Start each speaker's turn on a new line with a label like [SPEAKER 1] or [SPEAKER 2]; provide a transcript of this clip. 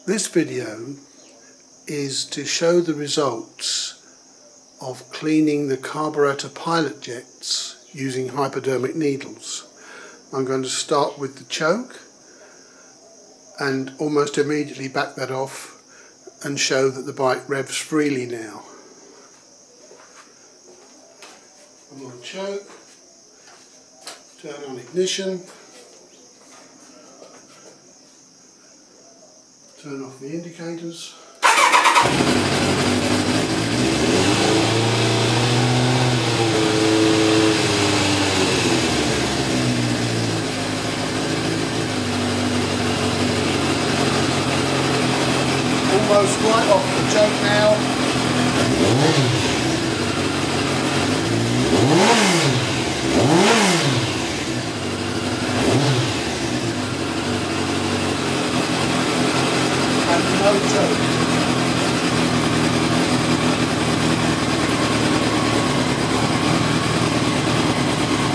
[SPEAKER 1] This video is to show the results of cleaning the carburetor pilot jets using hyperdermic needles. I'm going to start with the choke and almost immediately back that off and show that the bike revs freely now. I'm on choke, turn on ignition, turn off the indicators. Almost right off the choke now. And no choke.